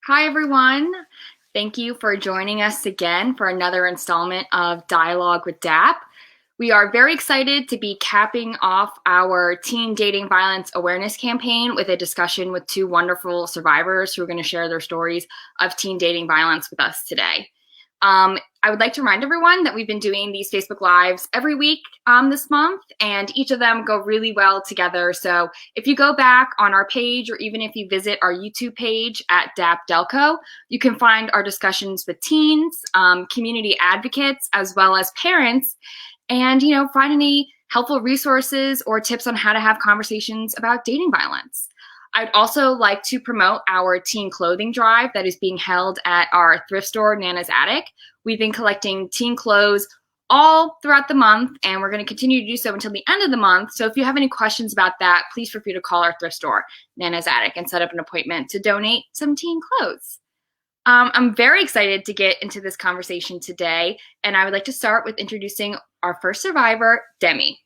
Hi, everyone. Thank you for joining us again for another installment of Dialogue with DAP. We are very excited to be capping off our teen dating violence awareness campaign with a discussion with two wonderful survivors who are going to share their stories of teen dating violence with us today. I would like to remind everyone that we've been doing these Facebook Lives every week this month, and each of them go really well together. So if you go back on our page, or even if you visit our YouTube page at DAP Delco, you can find our discussions with teens, community advocates, as well as parents, and find any helpful resources or tips on how to have conversations about dating violence. I'd also like to promote our teen clothing drive that is being held at our thrift store, Nana's Attic. We've been collecting teen clothes all throughout the month, and we're going to continue to do so until the end of the month. So if you have any questions about that, please feel free to call our thrift store, Nana's Attic, and set up an appointment to donate some teen clothes. I'm very excited to get into this conversation today, and I would like to start with introducing our first survivor, Demi.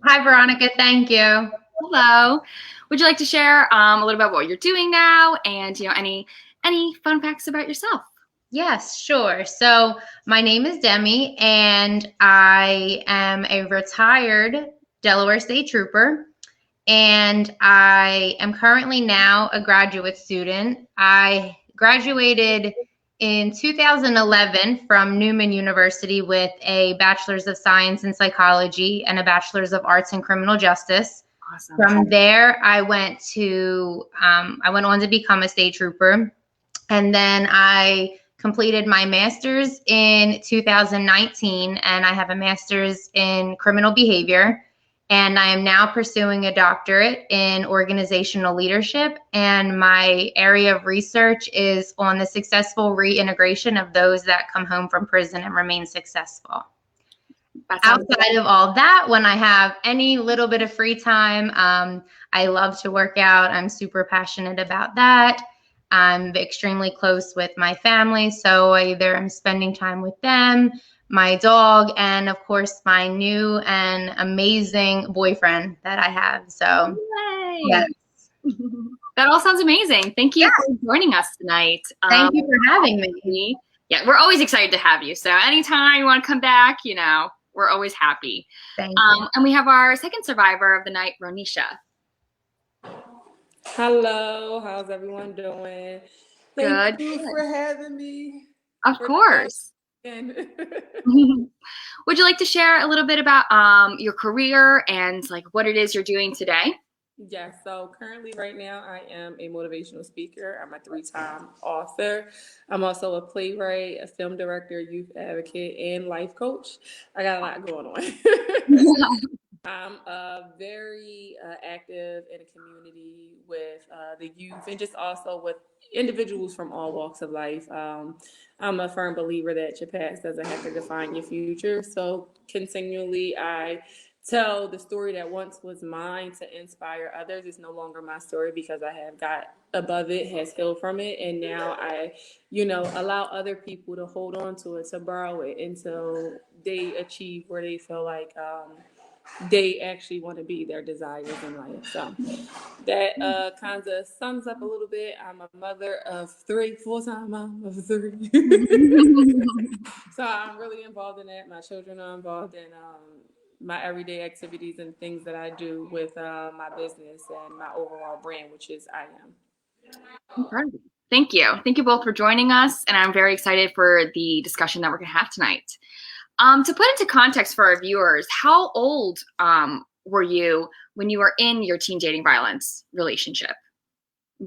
Hi, Veronika. Thank you. Hello. Would you like to share a little about what you're doing now, and any fun facts about yourself? Yes, sure. So my name is Demi, and I am a retired Delaware State Trooper, and I am currently now a graduate student. I graduated in 2011 from Newman University with a Bachelor's of Science in Psychology and a Bachelor's of Arts in Criminal Justice. Awesome. From there, I went on to become a state trooper, and then I completed my master's in 2019, and I have a master's in criminal behavior. And I am now pursuing a doctorate in organizational leadership. And my area of research is on the successful reintegration of those that come home from prison and remain successful. Outside of all that, when I have any little bit of free time, I love to work out. I'm super passionate about that. I'm extremely close with my family. So either I'm spending time with them, my dog, and of course my new and amazing boyfriend that I have. So yes. That all sounds amazing. Thank you for joining us tonight. Thank you for having me. Yeah, we're always excited to have you. So anytime you want to come back, we're always happy. Thank you. And we have our second survivor of the night, Roniesha. Hello, how's everyone doing? Thank you for having me. Of course. Would you like to share a little bit about your career and what it is you're doing today? Yes, so currently right now I am a motivational speaker. I'm a 3-time author. I'm also a playwright, a film director, youth advocate, and life coach. I got a lot going on. I'm very active in a community with the youth and just also with individuals from all walks of life. I'm a firm believer that your past doesn't have to define your future. So continually I tell the story that once was mine to inspire others. It's no longer my story because I have got above it, has healed from it. And now I, allow other people to hold on to it, to borrow it until they achieve where they feel like they actually want to be, their desires in life. So that kind of sums up a little bit. I'm a mother of 3, full-time mom of 3. So I'm really involved in that. My children are involved in my everyday activities and things that I do with my business and my overall brand, which is I Am. Incredible. Thank you. Thank you both for joining us, and I'm very excited for the discussion that we're going to have tonight. To put into context for our viewers, how old were you when you were in your teen dating violence relationship?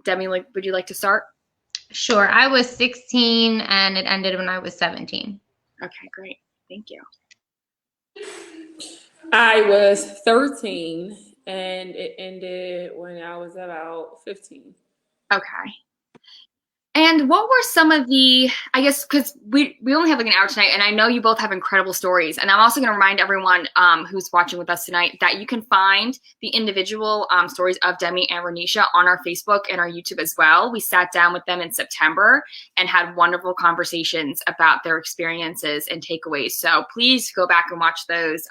Demi, would you like to start? Sure. I was 16 and it ended when I was 17. Okay, great. Thank you. I was 13 and it ended when I was about 15. Okay. And what were some of the, I guess, because we only have an hour tonight, and I know you both have incredible stories. And I'm also going to remind everyone who's watching with us tonight that you can find the individual stories of Demi and Roniesha on our Facebook and our YouTube as well. We sat down with them in September and had wonderful conversations about their experiences and takeaways. So please go back and watch those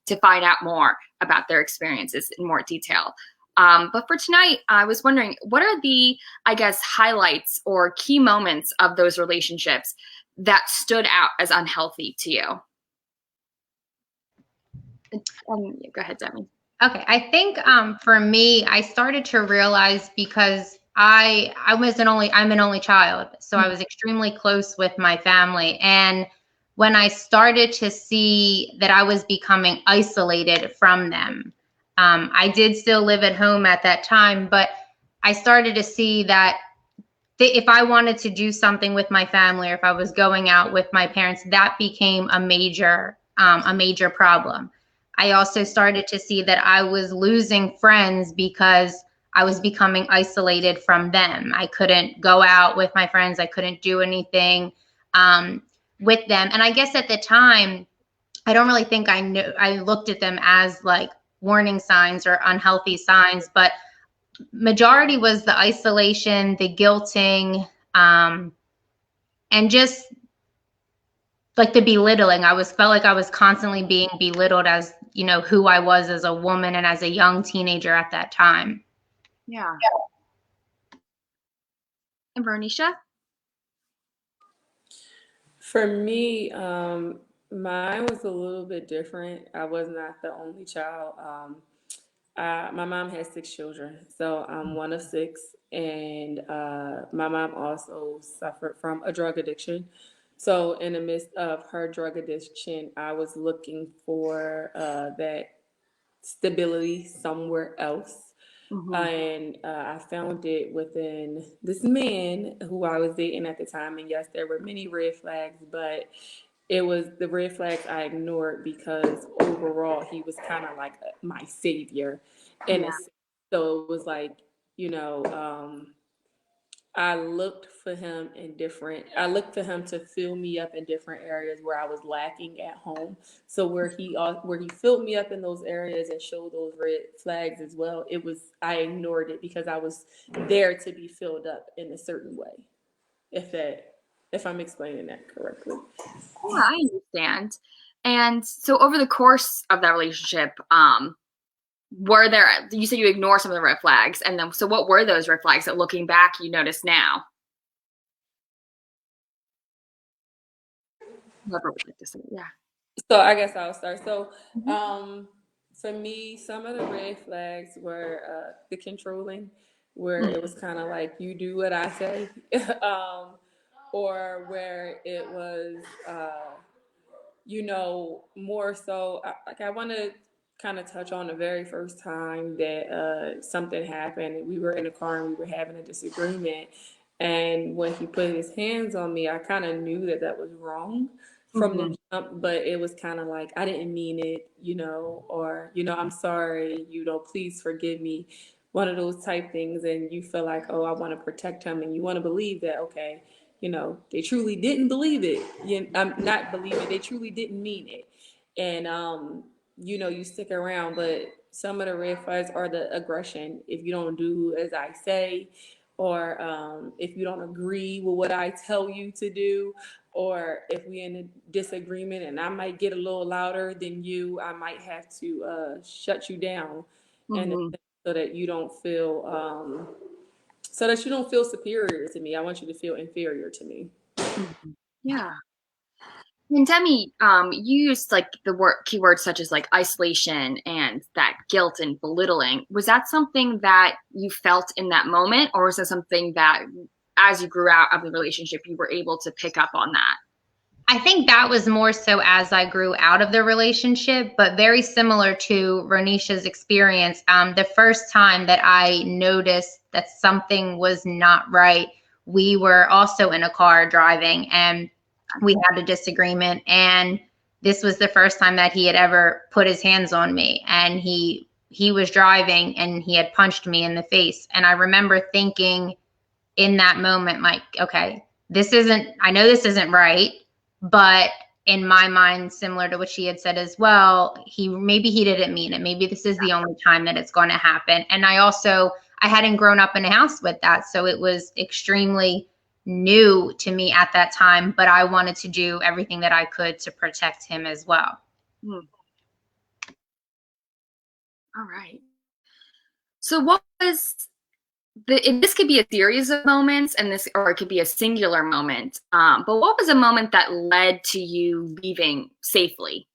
to find out more about their experiences in more detail. But for tonight, I was wondering, what are the, I guess, highlights or key moments of those relationships that stood out as unhealthy to you? Go ahead, Demi. Okay, I think for me, I started to realize because I'm an only child, so I was extremely close with my family, and when I started to see that I was becoming isolated from them, I did still live at home at that time, but I started to see that if I wanted to do something with my family, or if I was going out with my parents, that became a major problem. I also started to see that I was losing friends because I was becoming isolated from them. I couldn't go out with my friends. I couldn't do anything with them. And I guess at the time, I don't really think I looked at them as like warning signs or unhealthy signs, but majority was the isolation, the guilting, and just like the belittling. Felt like I was constantly being belittled as, who I was as a woman and as a young teenager at that time. Yeah. And Veronisha? For me, mine was a little bit different. I was not the only child. My mom has 6 children, so I'm one of 6, and my mom also suffered from a drug addiction. So, in the midst of her drug addiction, I was looking for that stability somewhere else. And I found it within this man who I was dating at the time. And yes, there were many red flags, but it was the red flags I ignored because overall he was kind of like my savior. And Yeah. so it was like, you know, I looked for him I looked for him to fill me up in different areas where I was lacking at home. So where he filled me up in those areas and showed those red flags as well, I ignored it because I was there to be filled up in a certain way. If I'm explaining that correctly. Yeah, I understand. And so over the course of that relationship, you said you ignore some of the red flags, and then so what were those red flags that looking back you notice now? Whoever would like to say, yeah. So I guess I'll start. So for me, some of the red flags were the controlling, where it was kind of like you do what I say, or where it was, more so. I want to kind of touch on the very first time that something happened. We were in a car and we were having a disagreement, and when he put his hands on me, I kind of knew that was wrong from the jump, but it was kind of like I didn't mean it, or I'm sorry, please forgive me, one of those type things. And you feel like, oh, I want to protect him, and you want to believe that, okay, they truly didn't believe it. I'm not believe it. They truly didn't mean it. And you stick around, but some of the red flags are the aggression. If you don't do as I say, or if you don't agree with what I tell you to do, or if we're in a disagreement and I might get a little louder than you, I might have to shut you down, and so that you don't feel superior to me. I want you to feel inferior to me. Yeah. And Demi, you used like the keywords such as like isolation and that guilt and belittling. Was that something that you felt in that moment, or was it something that as you grew out of the relationship, you were able to pick up on that? I think that was more so as I grew out of the relationship, but very similar to Ronisha's experience. The first time that I noticed that something was not right, we were also in a car driving, and we had a disagreement. And this was the first time that he had ever put his hands on me. And he was driving and he had punched me in the face. And I remember thinking in that moment, like, okay, I know this isn't right. But in my mind, similar to what she had said as well, maybe he didn't mean it. Maybe this is the only time that it's going to happen. And I hadn't grown up in a house with that. So it was extremely new to me at that time, but I wanted to do everything that I could to protect him as well. All right. So what was this could be a series of moments or it could be a singular moment. But what was a moment that led to you leaving safely?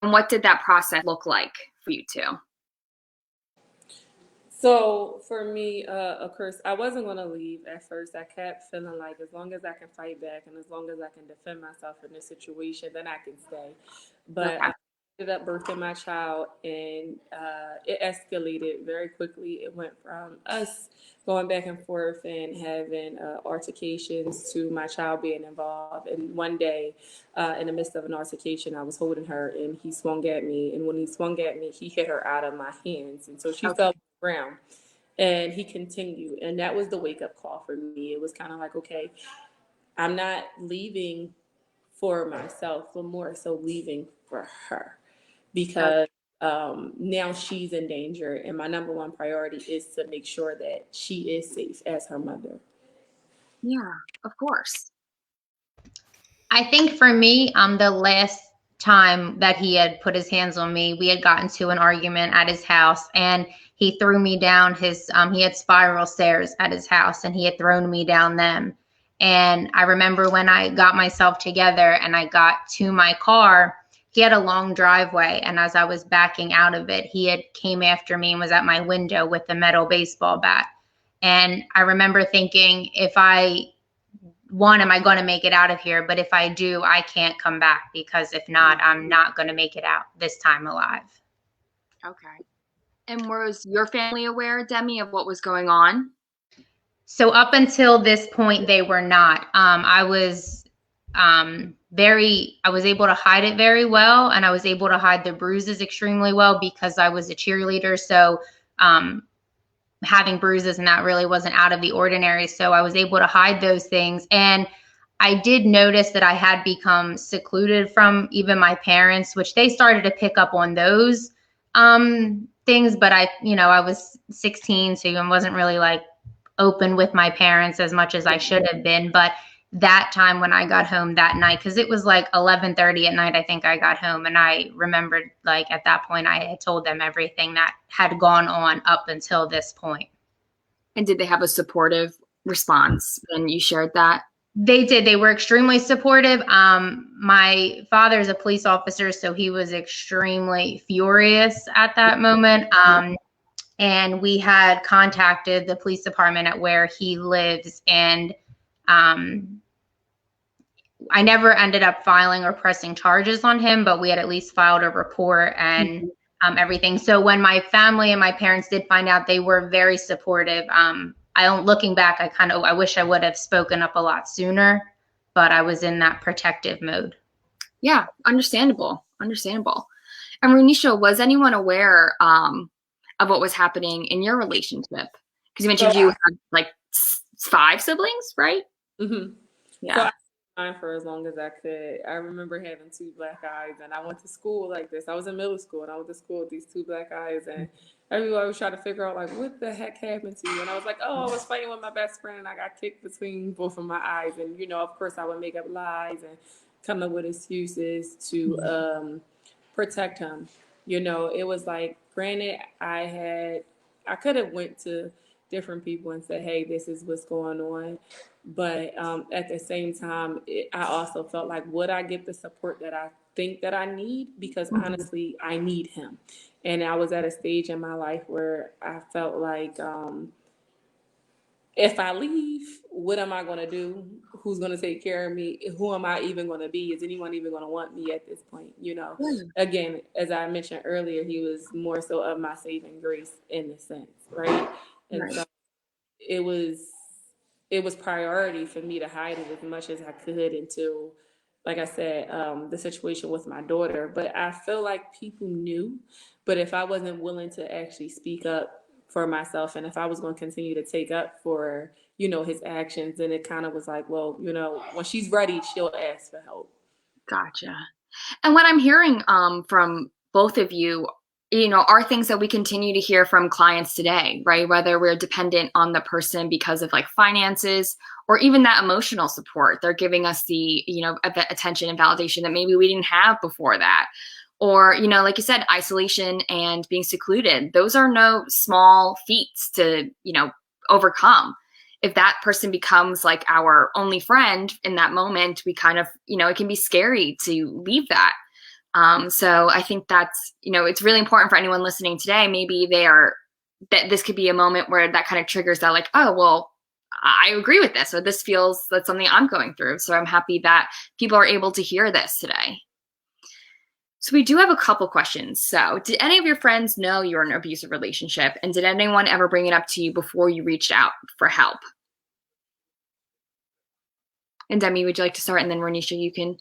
And what did that process look like for you two? So for me, of course, I wasn't going to leave at first. I kept feeling like as long as I can fight back and as long as I can defend myself in this situation, then I can stay. But Okay. I ended up birthing my child, and it escalated very quickly. It went from us going back and forth and having altercations to my child being involved. And one day, in the midst of an altercation, I was holding her, and he swung at me. And when he swung at me, he hit her out of my hands, and so she Okay. fell ground, and he continued, and that was the wake-up call for me. It was kind of like, okay, I'm not leaving for myself, but more so leaving for her, Okay. because now she's in danger, and my number one priority is to make sure that she is safe as her mother. Yeah, of course. I think for me, the last time that he had put his hands on me, we had gotten to an argument at his house, and he threw me down his, he had spiral stairs at his house, and he had thrown me down them. And I remember when I got myself together and I got to my car, he had a long driveway, and as I was backing out of it, he had came after me and was at my window with a metal baseball bat. And I remember thinking, if I one, am I going to make it out of here? But if I do, I can't come back, because if not, I'm not going to make it out this time alive. Okay. And was your family aware, Demi, of what was going on? So up until this point, they were not. I was I was able to hide it very well, and I was able to hide the bruises extremely well because I was a cheerleader. So having bruises and that really wasn't out of the ordinary. So I was able to hide those things. And I did notice that I had become secluded from even my parents, which they started to pick up on those things. But I was 16, so I wasn't really like open with my parents as much as I should have been. But that time when I got home that night, because it was like 11:30 at night, I think I got home, and I remembered like at that point I had told them everything that had gone on up until this point. And did they have a supportive response when you shared that? They did. They were extremely supportive. My father's a police officer, so he was extremely furious at that moment. And we had contacted the police department at where he lives, and I never ended up filing or pressing charges on him, but we had at least filed a report and everything. So when my family and my parents did find out, they were very supportive. Looking back, I wish I would have spoken up a lot sooner, but I was in that protective mode. Yeah, understandable. And Roniesha, was anyone aware of what was happening in your relationship? Because you mentioned you had like 5 siblings, right? Mm-hmm. Yeah. So I mine for as long as I could. I remember having 2 black eyes, and I went to school like this. I was in middle school, and I went to school with these 2 black eyes, and everybody was trying to figure out like what the heck happened to you. And I was like, oh, I was fighting with my best friend, and I got kicked between both of my eyes. And of course, I would make up lies and come up with excuses to protect him. It was like, granted, I could have went to different people and said, hey, this is what's going on. But at the same time, I also felt like, would I get the support that I think that I need? Because honestly, I need him. And I was at a stage in my life where I felt like, if I leave, what am I going to do? Who's going to take care of me? Who am I even going to be? Is anyone even going to want me at this point? Again, as I mentioned earlier, he was more so of my saving grace in a sense, right? And so it was priority for me to hide it as much as I could until, like I said, the situation with my daughter. But I feel like people knew, but if I wasn't willing to actually speak up for myself, and if I was going to continue to take up for, his actions, then it kind of was like, well, when she's ready, she'll ask for help. Gotcha. And what I'm hearing from both of you, are things that we continue to hear from clients today, right? Whether we're dependent on the person because of like finances or even that emotional support, they're giving us the, attention and validation that maybe we didn't have before that. Or, like you said, isolation and being secluded. Those are no small feats to, overcome. If that person becomes like our only friend in that moment, we kind of, it can be scary to leave that. So I think that's, it's really important for anyone listening today. Maybe that this could be a moment where that kind of triggers that, like, oh, well, I agree with this, or this feels that's something I'm going through. So I'm happy that people are able to hear this today. So we do have a couple questions. So did any of your friends know you were in an abusive relationship? And did anyone ever bring it up to you before you reached out for help? And Demi, would you like to start? And then Roniesha, you can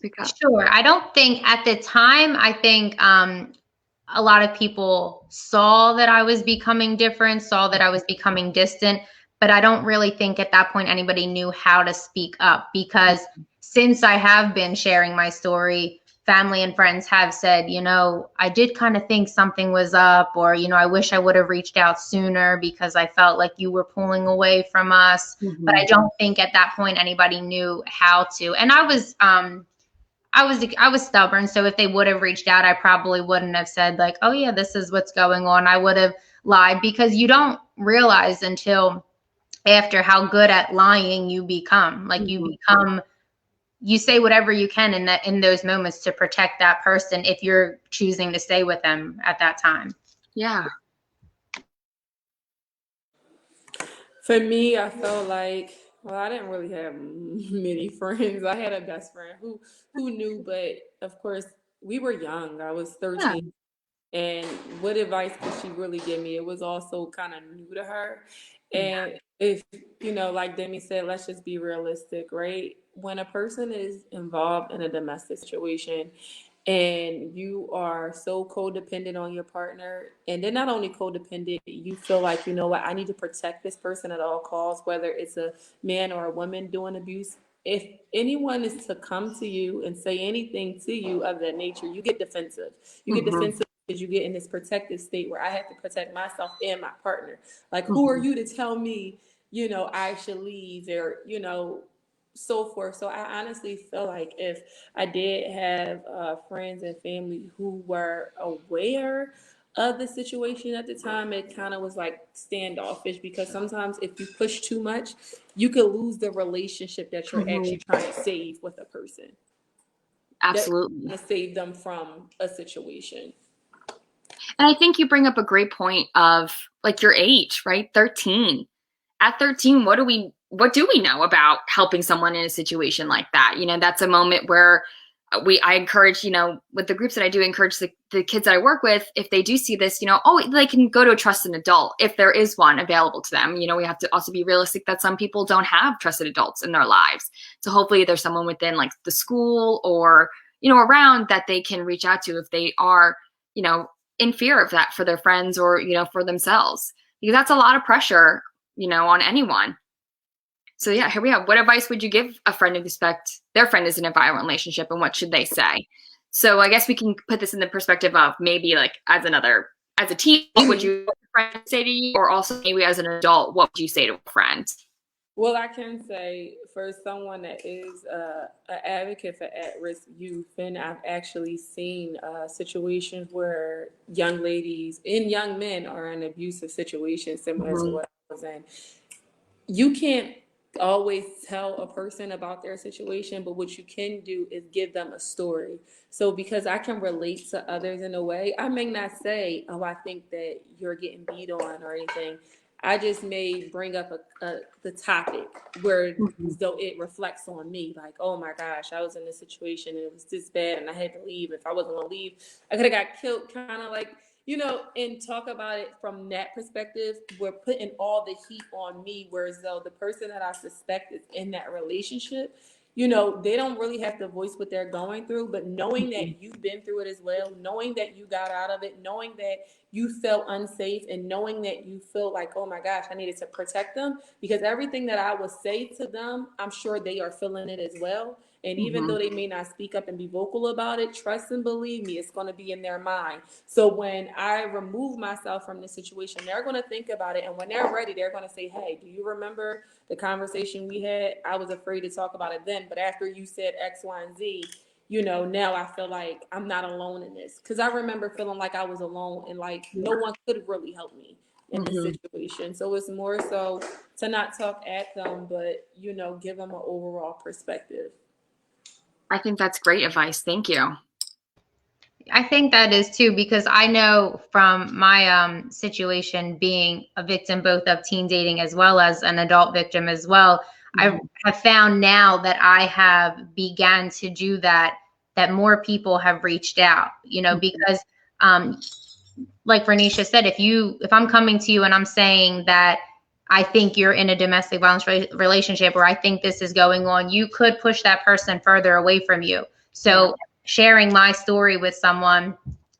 pick up. Sure. I don't think at the time, I think a lot of people saw that I was becoming different, saw that I was becoming distant, but I don't really think at that point anybody knew how to speak up, because since I have been sharing my story, family and friends have said, I did kind of think something was up, or, I wish I would have reached out sooner because I felt like you were pulling away from us. Mm-hmm. But I don't think at that point anybody knew how to. And I was stubborn. So if they would have reached out, I probably wouldn't have said like, oh yeah, this is what's going on. I would have lied, because you don't realize until after how good at lying you become. Like you say whatever you can in those moments to protect that person if you're choosing to stay with them at that time. Yeah. For me, I felt like, well, I didn't really have many friends. I had a best friend who knew, but of course, we were young. I was 13. Yeah. And what advice could she really give me? It was also kind of new to her. And if, like Demi said, let's just be realistic, right? When a person is involved in a domestic situation and you are so codependent on your partner, and they're not only codependent, you feel like, what, I need to protect this person at all costs, whether it's a man or a woman doing abuse. If anyone is to come to you and say anything to you of that nature, you get defensive. You get defensive because you get in this protective state where I have to protect myself and my partner. Like, who are you to tell me, I should leave, or, so forth. So I honestly feel like if I did have friends and family who were aware of the situation at the time, it kind of was like standoffish, because sometimes if you push too much, you could lose the relationship that you're actually trying to save with a person. Absolutely. To save them from a situation. And I think you bring up a great point of like your age, right? 13. At 13, what do we know about helping someone in a situation like that? That's a moment where I encourage, with the groups that I do, encourage the kids that I work with, if they do see this, they can go to a trusted adult if there is one available to them. We have to also be realistic that some people don't have trusted adults in their lives. So hopefully there's someone within like the school or, around that they can reach out to if they are, in fear of that for their friends or, for themselves, because that's a lot of pressure, on anyone. So yeah, here we have. What advice would you give a friend to expect their friend is in a violent relationship, and what should they say? So I guess we can put this in the perspective of maybe like as a teen, what would you friend say to you? Or also maybe as an adult, what would you say to a friend? Well, I can say for someone that is an advocate for at-risk youth, and I've actually seen situations where young ladies and young men are in abusive situations similar to what I was in. You can't always tell a person about their situation, but what you can do is give them a story. So because I can relate to others in a way, I may not say, oh, I think that you're getting beat on or anything. I just may bring up the topic where though it reflects on me, like, oh my gosh, I was in this situation and it was this bad and I had to leave. If I wasn't gonna leave, I could have got killed, kind of like, and talk about it from that perspective. We're putting all the heat on me, whereas though the person that I suspect is in that relationship, they don't really have to voice what they're going through, but knowing that you've been through it as well, knowing that you got out of it, knowing that you felt unsafe, and knowing that you feel like, oh my gosh, I needed to protect them, because everything that I would say to them, I'm sure they are feeling it as well. And even though they may not speak up and be vocal about it, trust and believe me, it's going to be in their mind. So when I remove myself from the situation, they're going to think about it. And when they're ready, they're going to say, hey, do you remember the conversation we had? I was afraid to talk about it then, but after you said X, Y, and Z, now I feel like I'm not alone in this. Because I remember feeling like I was alone and like no one could really help me in this situation. So it's more so to not talk at them, but, give them an overall perspective. I think that's great advice. Thank you. I think that is too, because I know from my situation being a victim both of teen dating as well as an adult victim as well, I have found now that I have began to do that more people have reached out, because like Roniesha said, if I'm coming to you and I'm saying that I think you're in a domestic violence relationship, or I think this is going on, you could push that person further away from you. So sharing my story with someone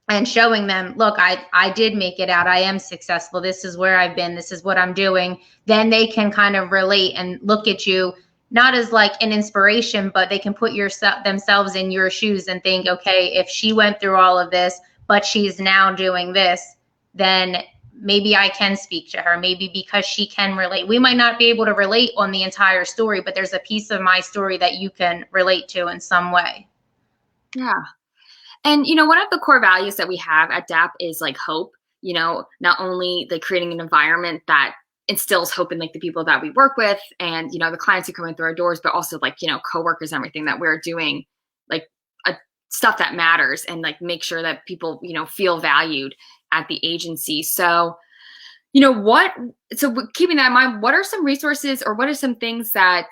and showing them, look, I did make it out. I am successful. This is where I've been. This is what I'm doing. Then they can kind of relate and look at you, not as like an inspiration, but they can put themselves in your shoes and think, okay, if she went through all of this, but she's now doing this, then maybe I can speak to her, maybe because she can relate. We might not be able to relate on the entire story, but there's a piece of my story that you can relate to in some way. Yeah. And, one of the core values that we have at DAP is like hope, not only like creating an environment that instills hope in like the people that we work with and, the clients who come in through our doors, but also like, coworkers and everything that we're doing, like stuff that matters and like make sure that people, feel valued at the agency. So, keeping that in mind, what are some resources or what are some things that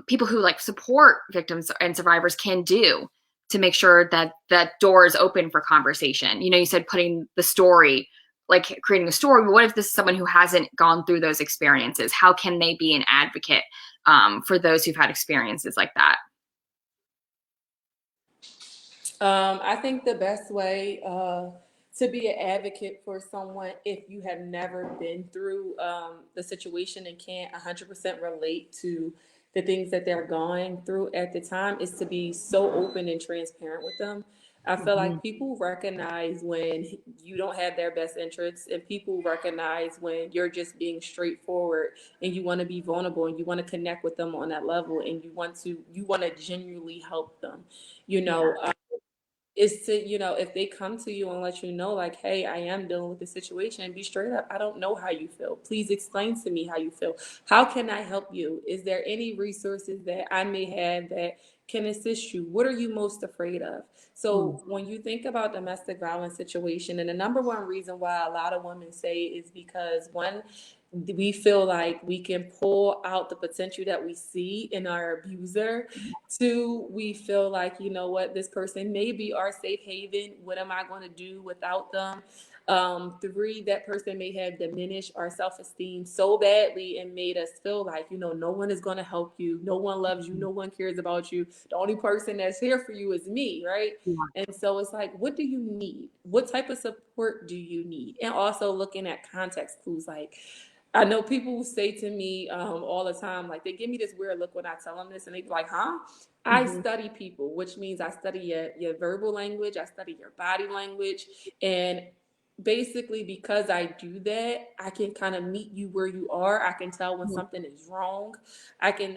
people who like support victims and survivors can do to make sure that that door is open for conversation? You said putting the story, like creating a story, but what if this is someone who hasn't gone through those experiences? How can they be an advocate for those who've had experiences like that? I think the best way to be an advocate for someone, if you have never been through the situation and can't 100% relate to the things that they're going through at the time, is to be so open and transparent with them. I feel like people recognize when you don't have their best interests, and people recognize when you're just being straightforward and you want to be vulnerable and you want to connect with them on that level, and you want to genuinely help them. Is to, if they come to you and let you know, like, hey, I am dealing with the situation, be straight up. I don't know how you feel. Please explain to me how you feel. How can I help you? Is there any resources that I may have that can assist you? What are you most afraid of? So when you think about domestic violence situation, and the number one reason why a lot of women say is because, one, we feel like we can pull out the potential that we see in our abuser. Two, we feel like, what, this person may be our safe haven. What am I going to do without them? Three, that person may have diminished our self-esteem so badly and made us feel like, no one is going to help you. No one loves you. No one cares about you. The only person that's here for you is me, right? Yeah. And so it's like, what do you need? What type of support do you need? And also looking at context clues. Like, I know people say to me all the time, like, they give me this weird look when I tell them this, and they be like, huh? I study people, which means I study your verbal language, I study your body language, and basically because I do that, I can kind of meet you where you are. I can tell when something is wrong. I can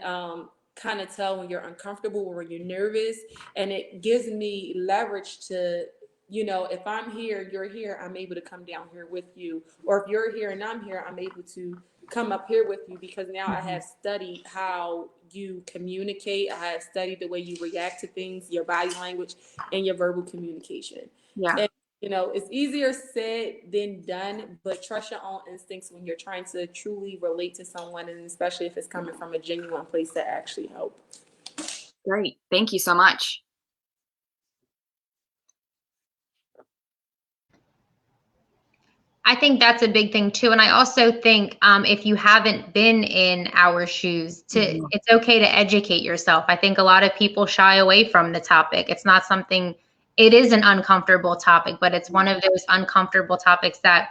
kind of tell when you're uncomfortable or when you're nervous, and it gives me leverage to, if I'm here, you're here, I'm able to come down here with you. Or if you're here and I'm here, I'm able to come up here with you, because now I have studied how you communicate. I have studied the way you react to things, your body language, and your verbal communication. Yeah. And, it's easier said than done, but trust your own instincts when you're trying to truly relate to someone, and especially if it's coming from a genuine place to actually help. Great. Thank you so much. I think that's a big thing too. And I also think if you haven't been in our shoes, it's okay to educate yourself. I think a lot of people shy away from the topic. It's not something, it is an uncomfortable topic, but it's one of those uncomfortable topics that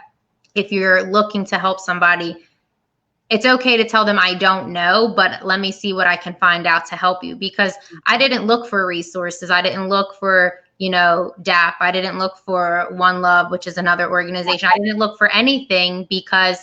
if you're looking to help somebody, it's okay to tell them, I don't know, but let me see what I can find out to help you. Because I didn't look for resources. I didn't look for, DAP. I didn't look for One Love, which is another organization. I didn't look for anything because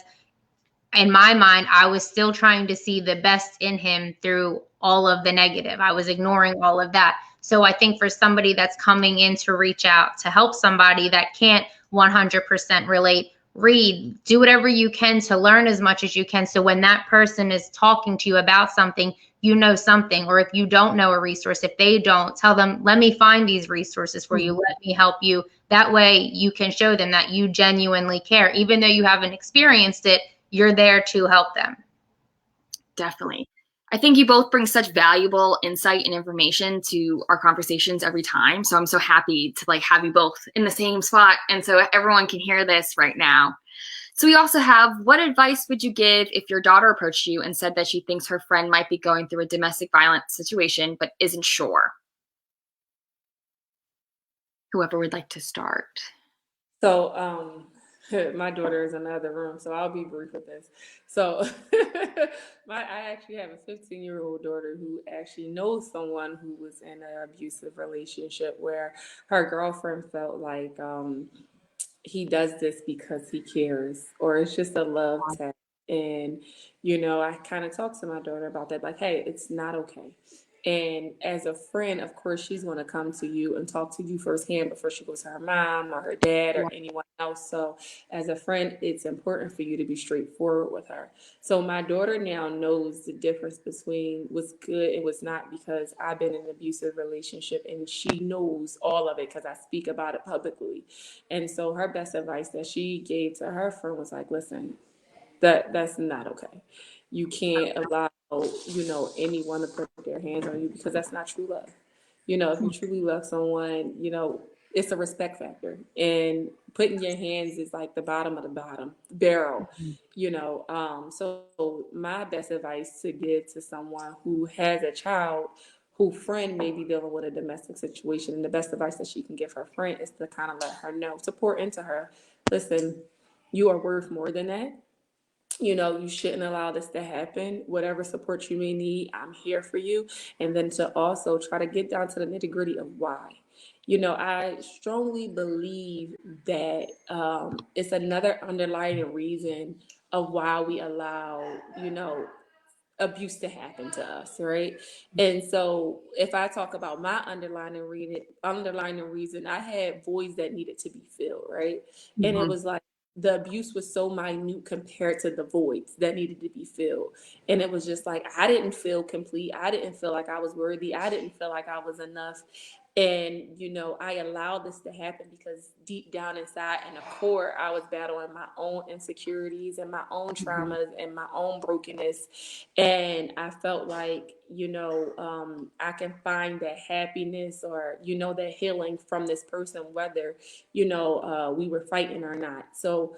in my mind, I was still trying to see the best in him through all of the negative. I was ignoring all of that. So I think for somebody that's coming in to reach out to help somebody that can't 100% relate, read, do whatever you can to learn as much as you can. So when that person is talking to you about something, you know something. Or if you don't know a resource, if they don't, tell them, let me find these resources for you. Let me help you. That way you can show them that you genuinely care. Even though you haven't experienced it, you're there to help them. Definitely. I think you both bring such valuable insight and information to our conversations every time. So I'm so happy to like have you both in the same spot. And so everyone can hear this right now. So we also have, what advice would you give if your daughter approached you and said that she thinks her friend might be going through a domestic violence situation, but isn't sure? Whoever would like to start. So, my daughter is in the other room, so I'll be brief with this. So, I actually have a 15-year-old daughter who actually knows someone who was in an abusive relationship where her girlfriend felt like he does this because he cares, or it's just a love test. And, I kind of talked to my daughter about that, like, hey, it's not okay. And as a friend, of course, she's going to come to you and talk to you firsthand before she goes to her mom or her dad or anyone else. So, as a friend, it's important for you to be straightforward with her. So, my daughter now knows the difference between what's good and what's not because I've been in an abusive relationship and she knows all of it because I speak about it publicly. And so, her best advice that she gave to her friend was like, listen, that's not okay. You can't allow, anyone to put their hands on you because that's not true love. If you truly love someone, it's a respect factor. And putting your hands is like the bottom of the bottom barrel, So my best advice to give to someone who has a child who friend may be dealing with a domestic situation, and the best advice that she can give her friend is to kind of let her know, to pour into her, listen, you are worth more than that. You shouldn't allow this to happen. Whatever support you may need, I'm here for you. And then to also try to get down to the nitty gritty of why. I strongly believe that it's another underlying reason of why we allow, abuse to happen to us, right? And so if I talk about my underlying reason, I had voids that needed to be filled, right? And it was like the abuse was so minute compared to the voids that needed to be filled. And it was just like I didn't feel complete. I didn't feel like I was worthy. I didn't feel like I was enough. And, I allowed this to happen because deep down inside in the core, I was battling my own insecurities and my own traumas and my own brokenness. And I felt like, I can find that happiness or, that healing from this person, whether, we were fighting or not. So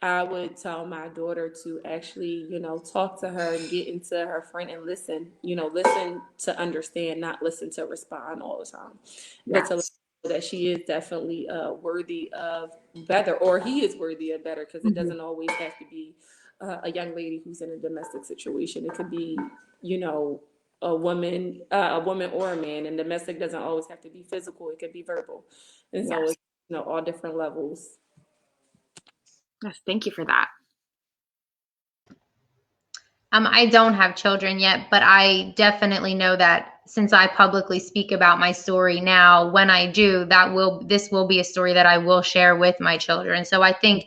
I would tell my daughter to actually, talk to her and get into her friend and listen, listen to understand, not listen to respond all the time. But to let her know that she is definitely worthy of better, or he is worthy of better, because it doesn't always have to be a young lady who's in a domestic situation. It could be, a woman or a man, and domestic doesn't always have to be physical. It could be verbal. And so it's, all different levels. Yes, thank you for that. I don't have children yet, but I definitely know that since I publicly speak about my story now, when I do, this will be a story that I will share with my children. So I think,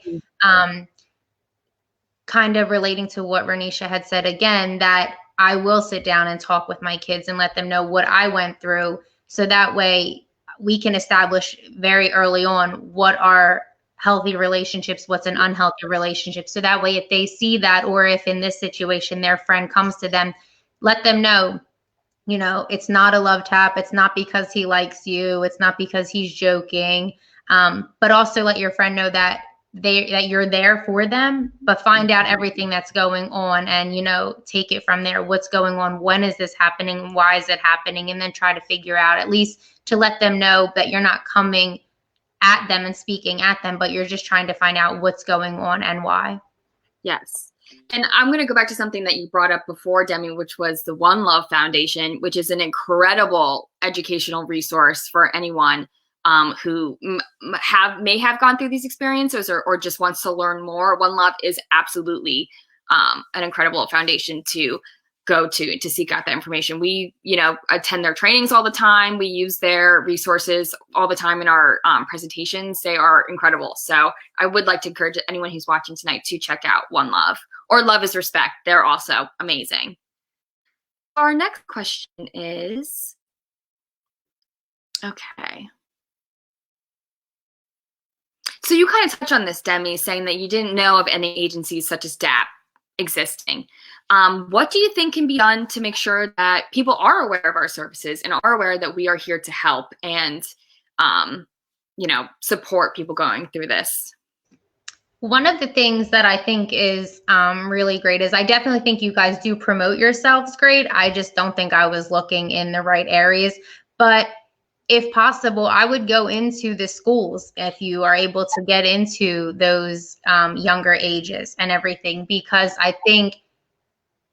kind of relating to what Roniesha had said again, that I will sit down and talk with my kids and let them know what I went through. So that way we can establish very early on what are healthy relationships, what's an unhealthy relationship. So that way, if they see that, or if in this situation their friend comes to them, let them know, it's not a love tap. It's not because he likes you. It's not because he's joking. But also let your friend know that you're there for them, but find out everything that's going on and, take it from there. What's going on? When is this happening? Why is it happening? And then try to figure out, at least to let them know that you're not coming at them and speaking at them, but you're just trying to find out what's going on and why. Yes. And I'm going to go back to something that you brought up before, Demi, which was the One Love Foundation, which is an incredible educational resource for anyone who may have gone through these experiences or just wants to learn more. One Love is absolutely an incredible foundation to go to seek out that information. We, attend their trainings all the time. We use their resources all the time in our presentations. They are incredible. So I would like to encourage anyone who's watching tonight to check out One Love or Love is Respect. They're also amazing. Our next question is, okay. So you kind of touched on this, Demi, saying that you didn't know of any agencies such as DAP existing. What do you think can be done to make sure that people are aware of our services and are aware that we are here to help and, support people going through this? One of the things that I think is really great is I definitely think you guys do promote yourselves great. I just don't think I was looking in the right areas. But if possible, I would go into the schools if you are able to get into those younger ages and everything, because I think,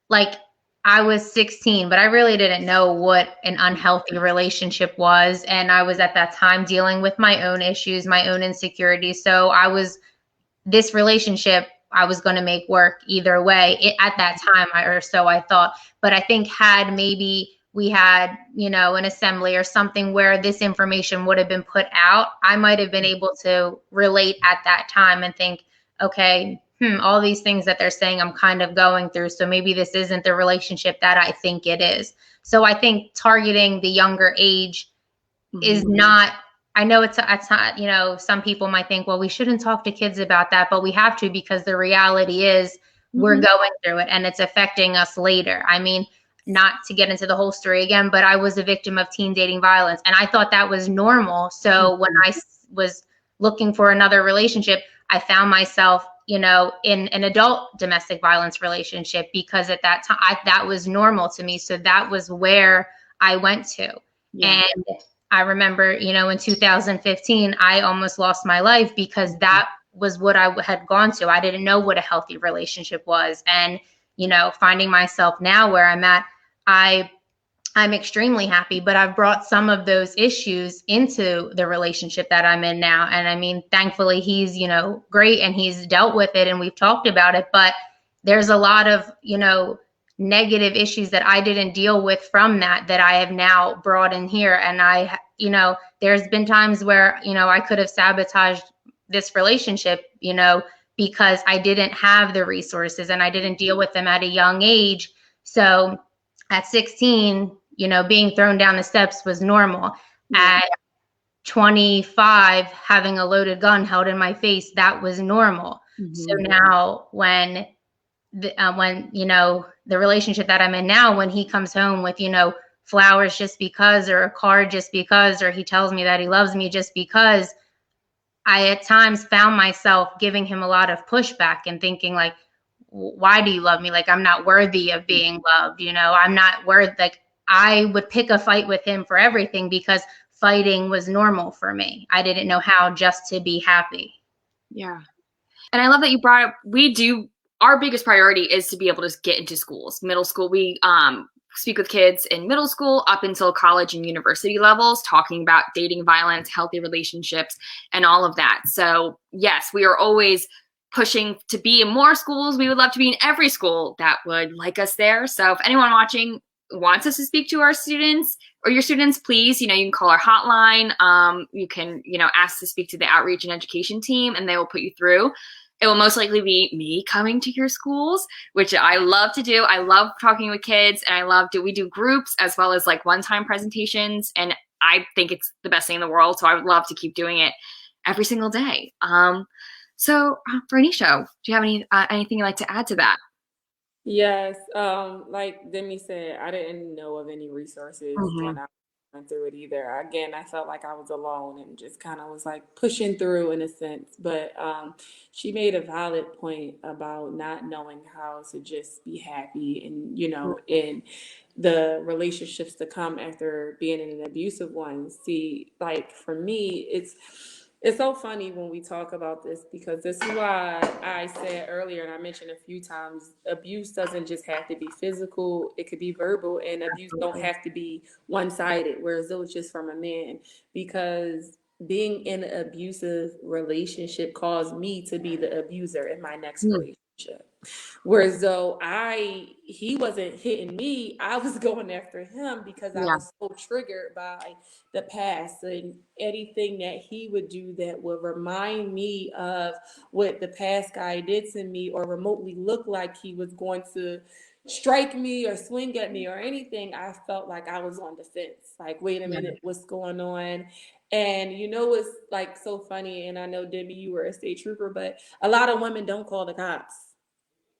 like, I was 16, but I really didn't know what an unhealthy relationship was. And I was at that time dealing with my own issues, my own insecurities. So this relationship I was going to make work either way at that time, or so I thought. But I think had maybe we had, an assembly or something where this information would have been put out, I might have been able to relate at that time and think, okay, all these things that they're saying I'm kind of going through. So maybe this isn't the relationship that I think it is. So I think targeting the younger age is not, I know it's not, some people might think, well, we shouldn't talk to kids about that, but we have to, because the reality is we're going through it and it's affecting us later. I mean, not to get into the whole story again, but I was a victim of teen dating violence and I thought that was normal. So when I was looking for another relationship, I found myself, in an adult domestic violence relationship, because at that time that was normal to me. So that was where I went to. Yeah. And I remember, in 2015, I almost lost my life because that was what I had gone to. I didn't know what a healthy relationship was. And, finding myself now where I'm at, I'm extremely happy, but I've brought some of those issues into the relationship that I'm in now. And I mean, thankfully he's, great and he's dealt with it and we've talked about it, but there's a lot of, negative issues that I didn't deal with from that I have now brought in here. And there's been times where, I could have sabotaged this relationship, because I didn't have the resources and I didn't deal with them at a young age. So at 16, being thrown down the steps was normal. Yeah. At 25, having a loaded gun held in my face, that was normal. So now when the relationship that I'm in now, when he comes home with, flowers just because, or a card just because, or he tells me that he loves me just because, I at times found myself giving him a lot of pushback and thinking like, why do you love me? Like, I'm not worthy of being loved. I'm not worth, like, I would pick a fight with him for everything because fighting was normal for me. I didn't know how just to be happy. Yeah. And I love that you brought up, our biggest priority is to be able to get into schools, middle school. We speak with kids in middle school up until college and university levels, talking about dating violence, healthy relationships, and all of that. So yes, we are always pushing to be in more schools. We would love to be in every school that would like us there. So if anyone watching wants us to speak to our students or your students, please, you can call our hotline. You can, ask to speak to the outreach and education team and they will put you through. It will most likely be me coming to your schools, which I love to do. I love talking with kids and we do groups as well as like one-time presentations. And I think it's the best thing in the world. So I would love to keep doing it every single day. So Roniesha, do you have anything you'd like to add to that? Yes. Like Demi said, I didn't know of any resources when I went through it either. Again, I felt like I was alone and just kind of was like pushing through in a sense. But she made a valid point about not knowing how to just be happy and, in the relationships to come after being in an abusive one. See, like for me, it's so funny when we talk about this because this is why I said earlier, and I mentioned a few times, abuse doesn't just have to be physical. It could be verbal, and abuse don't have to be one-sided, whereas it was just from a man. Because being in an abusive relationship caused me to be the abuser in my next relationship. Whereas though he wasn't hitting me, I was going after him because I Yeah. was so triggered by the past and anything that he would do that would remind me of what the past guy did to me or remotely look like he was going to strike me or swing at me or anything. I felt like I was on defense. Like, wait a minute, what's going on? And what's like so funny, and I know Demi, you were a state trooper, but a lot of women don't call the cops.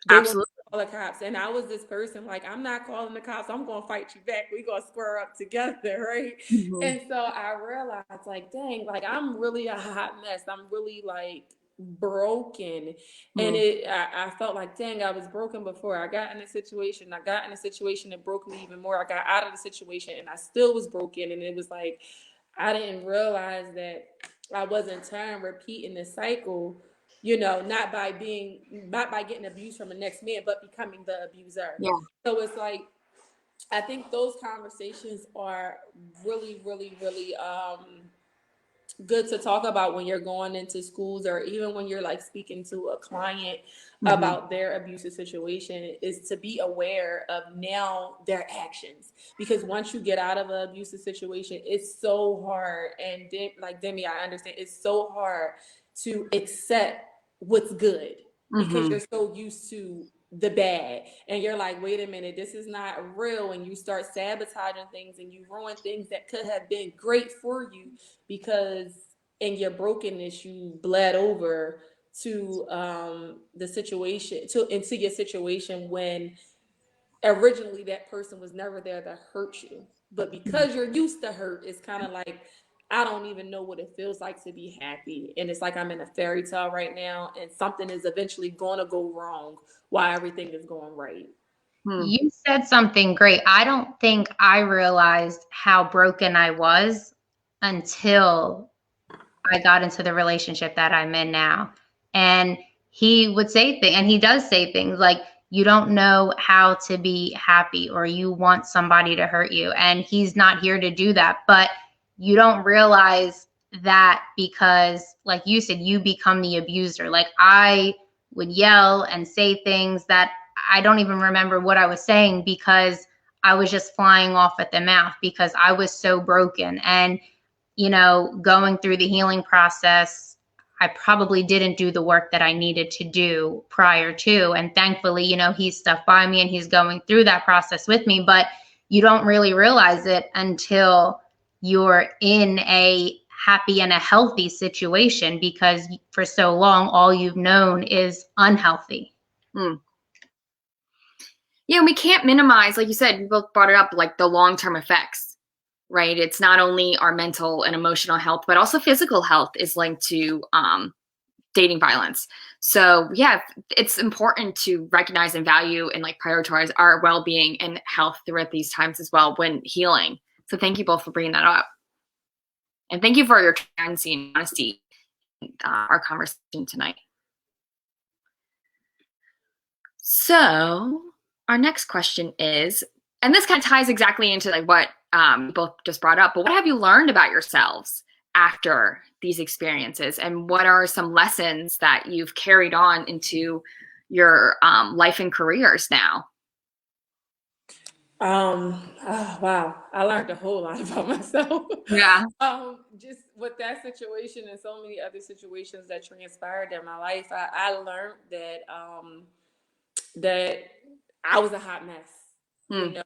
They want Absolutely. to call the cops. And I was this person, like, I'm not calling the cops. I'm going to fight you back. We're going to square up together, right? Mhm. And so I realized, like, dang, like, I'm really a hot mess. I'm really, like, broken. And I felt like, dang, I was broken before I got in a situation. I got in a situation that broke me even more. I got out of the situation and I still was broken. And it was like, I didn't realize that I wasn't tired of repeating the cycle, not by getting abused from the next man, but becoming the abuser. Yeah. So it's like, I think those conversations are really, really, really good to talk about when you're going into schools or even when you're like speaking to a client about their abusive situation, is to be aware of now their actions, because once you get out of an abusive situation, it's so hard. And like Demi, I understand it's so hard to accept what's good because you're so used to the bad, and you're like, wait a minute, this is not real, and you start sabotaging things and you ruin things that could have been great for you because in your brokenness you bled over to the situation, into your situation, when originally that person was never there to hurt you, but because you're used to hurt, it's kind of like, I don't even know what it feels like to be happy, and it's like I'm in a fairy tale right now and something is eventually going to go wrong while everything is going right. You said something great. I don't think I realized how broken I was until I got into the relationship that I'm in now. And he would say things, and he does say things like, you don't know how to be happy, or you want somebody to hurt you. And he's not here to do that. But you don't realize that because, like you said, you become the abuser. Like, I would yell and say things that I don't even remember what I was saying because I was just flying off at the mouth because I was so broken. And going through the healing process, I probably didn't do the work that I needed to do prior to. And thankfully, he's stuck by me and he's going through that process with me. But you don't really realize it until you're in a happy and a healthy situation, because for so long, all you've known is unhealthy. Yeah, and we can't minimize, like you said, you both brought it up, like the long-term effects, right? It's not only our mental and emotional health, but also physical health is linked to dating violence. So yeah, it's important to recognize and value and like prioritize our well-being and health throughout these times as well when healing. So thank you both for bringing that up. And thank you for your transparency and honesty in our conversation tonight. So our next question is, and this kind of ties exactly into like what you both just brought up, but what have you learned about yourselves after these experiences, and what are some lessons that you've carried on into your life and careers now? Oh, wow, I learned a whole lot about myself. Yeah. Just with that situation and so many other situations that transpired in my life, I learned that I was a hot mess, and that,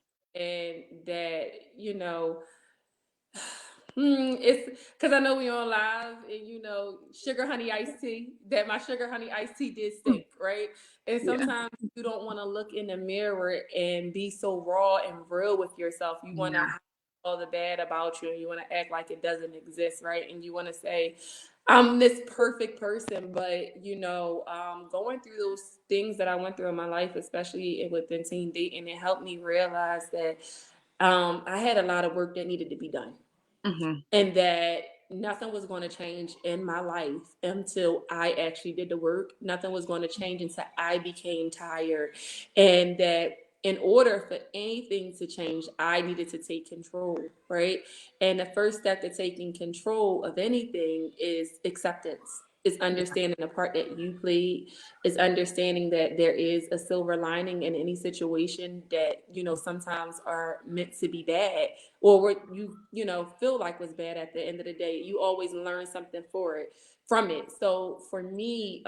it's because I know we on live, and sugar honey iced tea, that my sugar honey iced tea did stink, right? And sometimes you don't want to look in the mirror and be so raw and real with yourself. You want to hide all the bad about you, and you want to act like it doesn't exist, right? And you want to say, I'm this perfect person, but going through those things that I went through in my life, especially within teen dating, it helped me realize that I had a lot of work that needed to be done. And that nothing was going to change in my life until I actually did the work. Nothing was going to change until I became tired. And that in order for anything to change, I needed to take control, right? And the first step to taking control of anything is acceptance. It's understanding the part that you played. It's understanding that there is a silver lining in any situation that, you know, sometimes are meant to be bad, or what you know, feel like was bad. At the end of the day, you always learn something from it. So for me,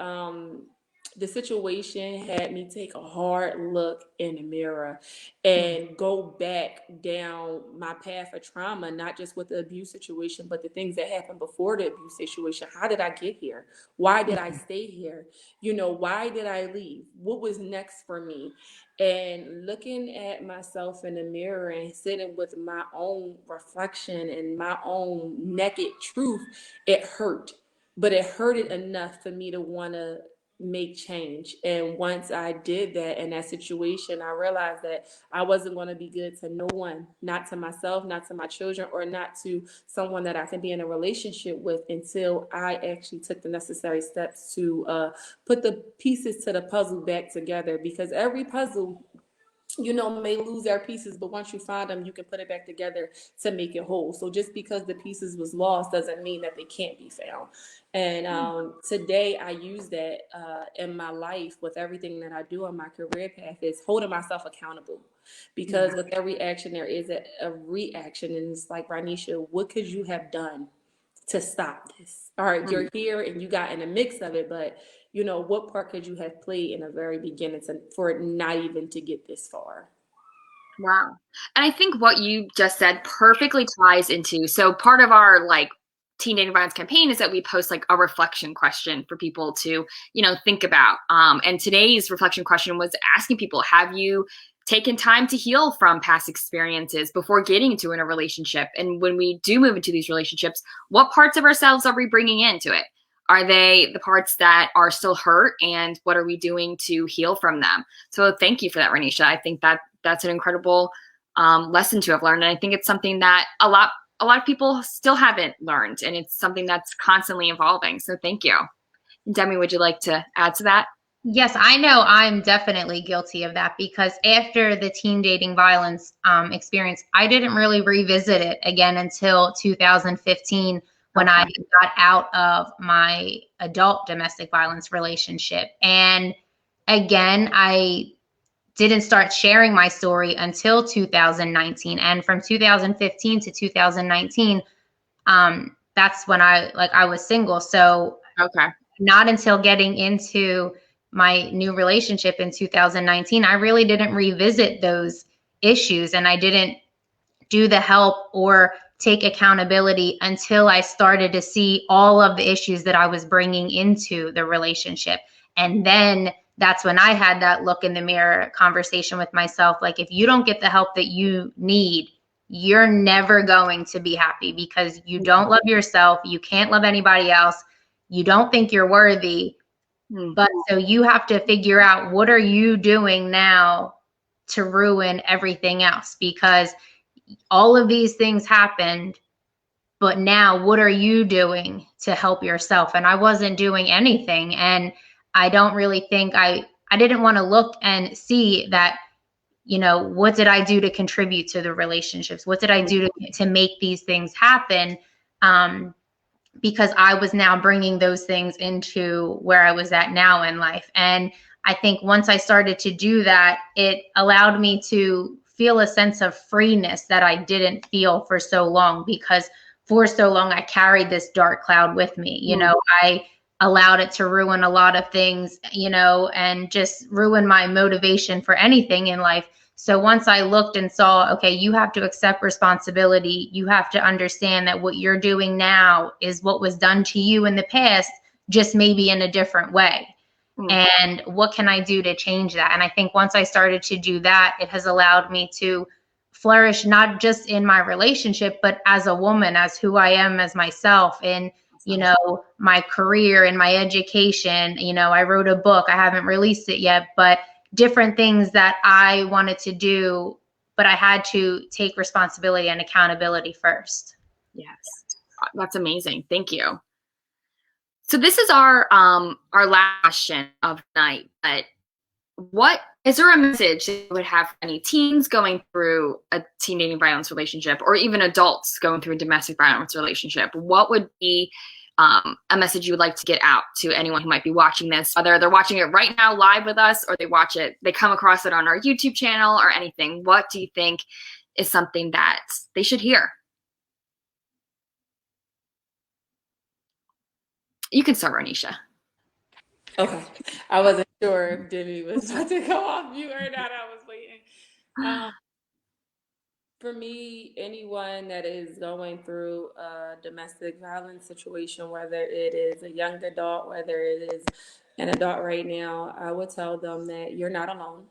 the situation had me take a hard look in the mirror and go back down my path of trauma, not just with the abuse situation, but the things that happened before the abuse situation. How did I get here? Why did I stay here? You know, why did I leave? What was next for me? And looking at myself in the mirror and sitting with my own reflection and my own naked truth, it hurt. But it hurted enough for me to want to make change. And once I did that in that situation, I realized that I wasn't going to be good to no one, not to myself, not to my children, or not to someone that I can be in a relationship with, until I actually took the necessary steps to put the pieces to the puzzle back together. Because every puzzle, you know, may lose their pieces, but once you find them, you can put it back together to make it whole. So just because the pieces was lost doesn't mean that they can't be found. And today I use that in my life with everything that I do on my career path, is holding myself accountable. Because with every action, there is a reaction. And it's like, Roniesha, what could you have done to stop this? All right, you're here and you got in the mix of it, but you know, what part could you have played in the very beginning for it not even to get this far? Wow. And I think what you just said perfectly ties into, so part of our like teen dating violence campaign is that we post like a reflection question for people to, you know, think about. And today's reflection question was asking people, have you taken time to heal from past experiences before getting into in a relationship? And when we do move into these relationships, what parts of ourselves are we bringing into it? Are they the parts that are still hurt, and what are we doing to heal from them? So thank you for that, Roniesha. I think that that's an incredible lesson to have learned. And I think it's something that a lot of people still haven't learned, and it's something that's constantly evolving. So thank you. Demi, would you like to add to that? Yes, I know I'm definitely guilty of that, because after the teen dating violence experience, I didn't really revisit it again until 2015, when I got out of my adult domestic violence relationship. And again, I didn't start sharing my story until 2019. And from 2015 to 2019, that's when I was single. So not until getting into my new relationship in 2019, I really didn't revisit those issues, and I didn't do the help or take accountability until I started to see all of the issues that I was bringing into the relationship. And then that's when I had that look in the mirror conversation with myself. Like, if you don't get the help that you need, you're never going to be happy, because you don't love yourself. You can't love anybody else. You don't think you're worthy. But so you have to figure out, what are you doing now to ruin everything else? Because all of these things happened, but now what are you doing to help yourself? And I wasn't doing anything. And I don't really think I didn't want to look and see that, you know, what did I do to contribute to the relationships? What did I do to make these things happen? Because I was now bringing those things into where I was at now in life. And I think once I started to do that, it allowed me to feel a sense of freeness that I didn't feel for so long, because for so long I carried this dark cloud with me. You know, I allowed it to ruin a lot of things, you know, and just ruin my motivation for anything in life. So once I looked and saw, okay, you have to accept responsibility. You have to understand that what you're doing now is what was done to you in the past, just maybe in a different way. And what can I do to change that? And I think once I started to do that, it has allowed me to flourish, not just in my relationship, but as a woman, as who I am, as myself, in, you know, my career and my education. You know, I wrote a book. I haven't released it yet, but different things that I wanted to do, but I had to take responsibility and accountability first. Yes, that's amazing. Thank you. So this is our last question of the night. But what is there a message that you would have for any teens going through a teen dating violence relationship, or even adults going through a domestic violence relationship? What would be a message you would like to get out to anyone who might be watching this, whether they're watching it right now live with us or they come across it on our YouTube channel or anything. What do you think is something that they should hear? You can start, Roniesha. Okay. I wasn't sure if Demi was about to go off mute or not. I was waiting. For me, anyone that is going through a domestic violence situation, whether it is a young adult, whether it is an adult right now, I would tell them that you're not alone.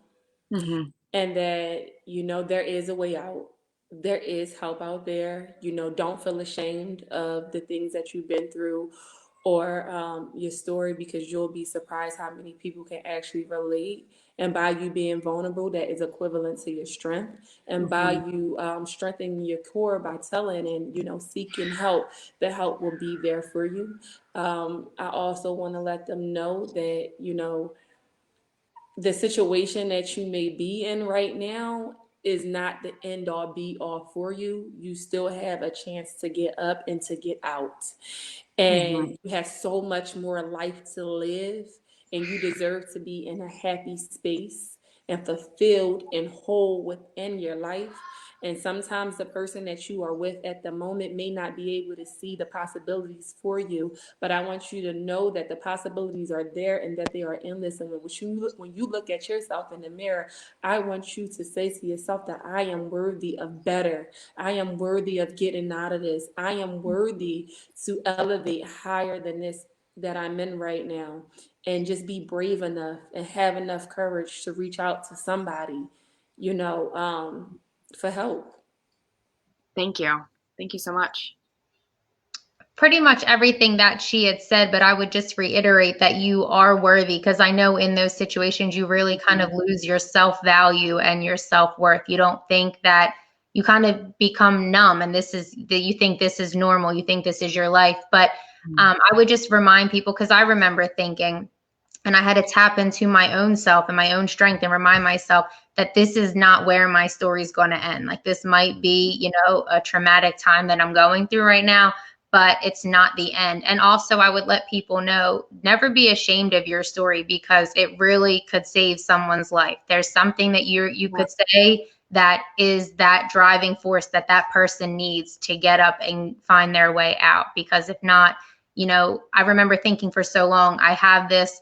Mm-hmm. And that, there is a way out. There is help out there. Don't feel ashamed of the things that you've been through or your story, because you'll be surprised how many people can actually relate. And by you being vulnerable, that is equivalent to your strength. And by you strengthening your core by telling and, seeking help, the help will be there for you. I also want to let them know that, the situation that you may be in right now is not the end all be all for you. You still have a chance to get up and to get out. And you have so much more life to live, and you deserve to be in a happy space and fulfilled and whole within your life. And sometimes the person that you are with at the moment may not be able to see the possibilities for you, but I want you to know that the possibilities are there and that they are endless. And when you look at yourself in the mirror, I want you to say to yourself that I am worthy of better. I am worthy of getting out of this. I am worthy to elevate higher than this that I'm in right now. And just be brave enough and have enough courage to reach out to somebody, for help. Thank you. Thank you so much. Pretty much everything that she had said, but I would just reiterate that you are worthy, because I know in those situations you really kind of lose your self-value and your self-worth. You don't think that, you kind of become numb, and you think this is normal, you think this is your life. But I would just remind people, because I remember thinking, and I had to tap into my own self and my own strength and remind myself that this is not where my story is going to end. Like, this might be, a traumatic time that I'm going through right now, but it's not the end. And also, I would let people know, never be ashamed of your story, because it really could save someone's life. There's something that you could say that is that driving force that person needs to get up and find their way out. Because if not, I remember thinking for so long, I have this,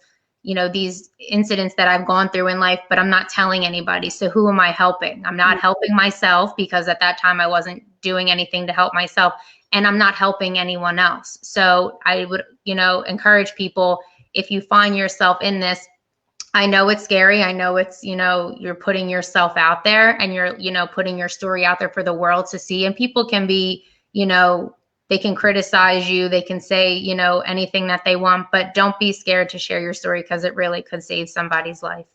these incidents that I've gone through in life, but I'm not telling anybody. So who am I helping? I'm not helping myself, because at that time I wasn't doing anything to help myself, and I'm not helping anyone else. So I would, encourage people, if you find yourself in this, I know it's scary. I know it's, you're putting yourself out there, and you're, putting your story out there for the world to see. And people can be, they can criticize you. They can say, anything that they want, but don't be scared to share your story, because it really could save somebody's life.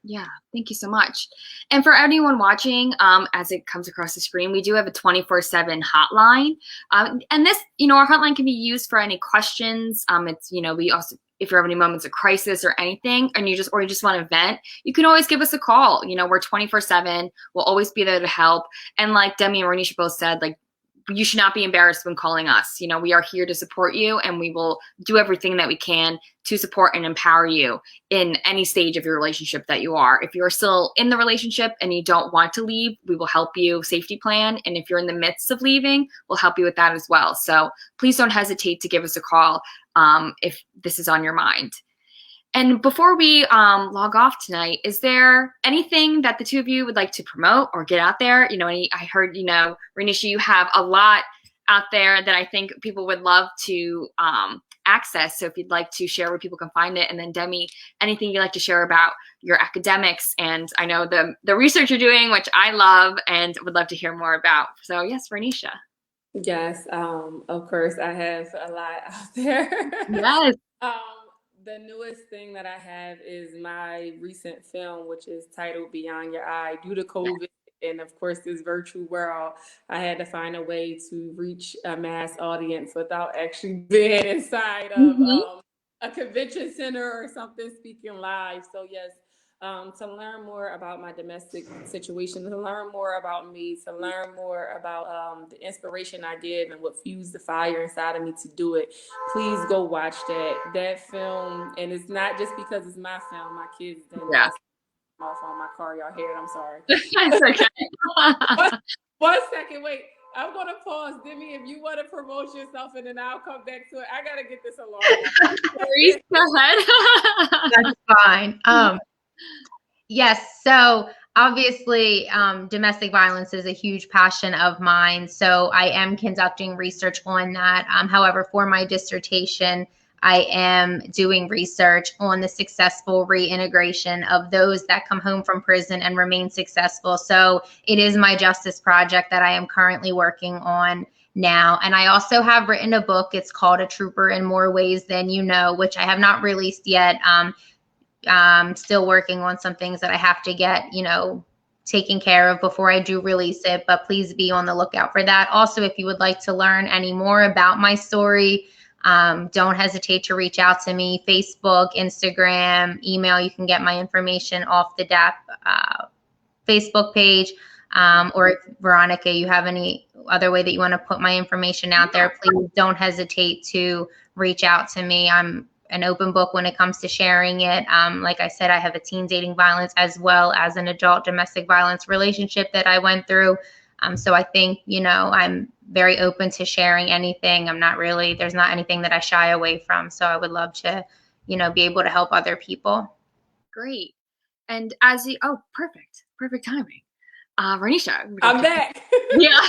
Yeah, thank you so much. And for anyone watching, as it comes across the screen, we do have a 24/7 hotline. And this, our hotline can be used for any questions. It's, we also, if you have any moments of crisis or anything, and you just want to vent, you can always give us a call. We're 24/7. We'll always be there to help. And like Demi and Roniesha both said, like, you should not be embarrassed when calling us. We are here to support you, and we will do everything that we can to support and empower you in any stage of your relationship that you are. If you're still in the relationship and you don't want to leave, we will help you safety plan. And if you're in the midst of leaving, we'll help you with that as well. So please don't hesitate to give us a call if this is on your mind. And before we log off tonight, is there anything that the two of you would like to promote or get out there? I heard, Roniesha, you have a lot out there that I think people would love to access. So if you'd like to share where people can find it. And then Demi, anything you'd like to share about your academics, and I know the research you're doing, which I love and would love to hear more about. So yes, Roniesha. Yes, of course, I have a lot out there. Yes. The newest thing that I have is my recent film, which is titled Beyond Your Eye. Due to COVID and, of course, this virtual world, I had to find a way to reach a mass audience without actually being inside of a convention center or something speaking live. So, yes, to learn more about my domestic situation, to learn more about me, to learn more about the inspiration I give and what fused the fire inside of me to do it. Please go watch that film. And it's not just because it's my film. My kids didn't Yeah. off on my car. Y'all hear it? I'm sorry. It's okay. One second, wait. I'm gonna pause, Demi. If you want to promote yourself, and then I'll come back to it. I gotta get this along. Please go ahead. That's fine. Yes. So obviously, domestic violence is a huge passion of mine. So I am conducting research on that. However, for my dissertation, I am doing research on the successful reintegration of those that come home from prison and remain successful. So it is my justice project that I am currently working on now. And I also have written a book. It's called A Trooper in More Ways Than You Know, which I have not released yet. I'm still working on some things that I have to get, taken care of before I do release it, but please be on the lookout for that. Also, if you would like to learn any more about my story, don't hesitate to reach out to me. Facebook, Instagram, email. You can get my information off the DAP Facebook page. Or if, Veronika, you have any other way that you want to put my information out there, please don't hesitate to reach out to me. I'm an open book when it comes to sharing it. Like I said, I have a teen dating violence as well as an adult domestic violence relationship that I went through. So I think, I'm very open to sharing anything. There's not anything that I shy away from. So I would love to, be able to help other people. Great. And perfect timing. Roniesha. I'm back. Yeah.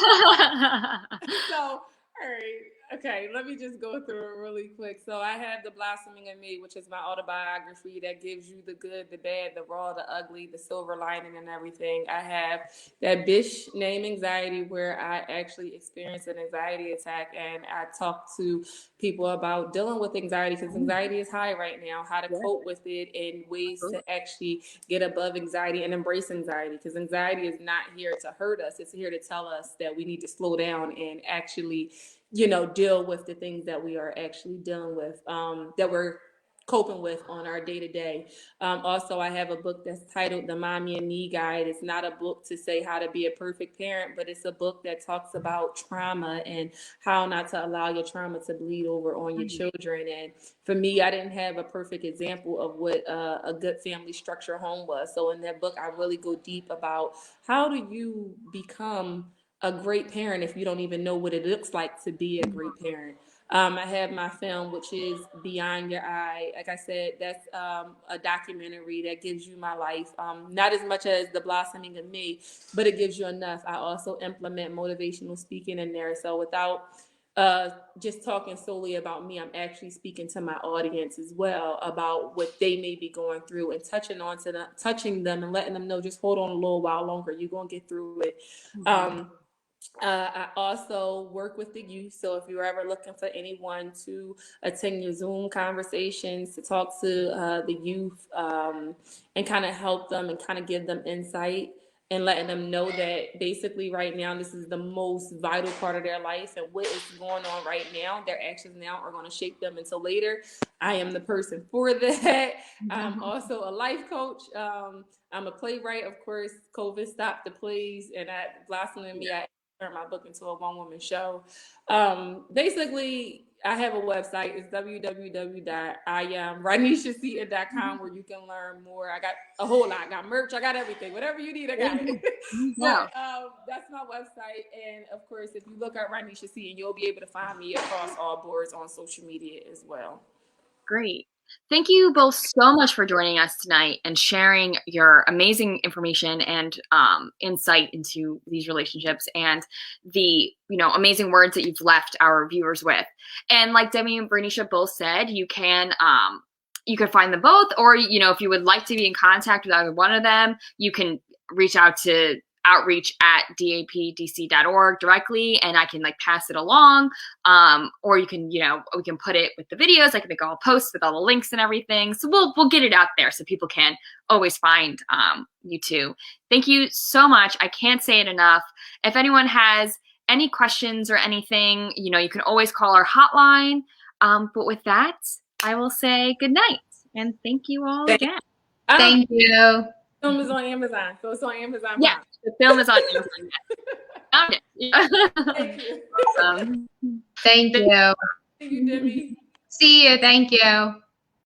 So, all right. Okay, let me just go through it really quick. So I have The Blossoming of Me, which is my autobiography that gives you the good, the bad, the raw, the ugly, the silver lining and everything. I have that bitch named Anxiety, where I actually experienced an anxiety attack, and I talk to people about dealing with anxiety, because anxiety is high right now, how to cope with it, and ways to actually get above anxiety and embrace anxiety, because anxiety is not here to hurt us. It's here to tell us that we need to slow down and actually deal with the things that we are actually dealing with, that we're coping with on our day-to-day. Also, I have a book that's titled The Mommy and Me Guide. It's not a book to say how to be a perfect parent, but it's a book that talks about trauma and how not to allow your trauma to bleed over on your children. And for me, I didn't have a perfect example of what a good family structure home was. So in that book, I really go deep about how do you become a great parent if you don't even know what it looks like to be a great parent. I have my film, which is Beyond Your Eye. Like I said, that's a documentary that gives you my life. Not as much as The Blossoming of Me, but it gives you enough. I also implement motivational speaking in there. So without just talking solely about me, I'm actually speaking to my audience as well about what they may be going through, and touching them and letting them know, just hold on a little while longer. You're going to get through it. I also work with the youth. So if you're ever looking for anyone to attend your Zoom conversations, to talk to the youth, and kind of help them and kind of give them insight and letting them know that basically right now, this is the most vital part of their life, and what is going on right now, their actions now are going to shape them until later. I am the person for that. I'm also a life coach. I'm a playwright, of course. COVID stopped the plays, and at Blossoming Me, I turned my book into a one-woman show. Basically, I have a website. It's www.Ronieshaseaton.com, where you can learn more. I got a whole lot. I got merch. I got everything. Whatever you need, I got it. But that's my website. And of course, if you look at Roniesha Seaton, you'll be able to find me across all boards on social media as well. Great. Thank you both so much for joining us tonight and sharing your amazing information and insight into these relationships and the amazing words that you've left our viewers with. And like Demi and Roniesha both said, you can find them both, or if you would like to be in contact with either one of them, you can reach out to outreach@dapdc.org directly, and I can pass it along, or you can we can put it with the videos. I can make all posts with all the links and everything, so we'll get it out there so people can always find you two. Thank you so much. I can't say it enough. If anyone has any questions or anything, you can always call our hotline, but with that, I will say good night and thank you all again. Thank you. The film is on Amazon, so it's on Amazon Prime. Yes, the film is on Amazon. Found it. Thank you. Awesome. Thank you. Thank you, Demi. See you. Thank you.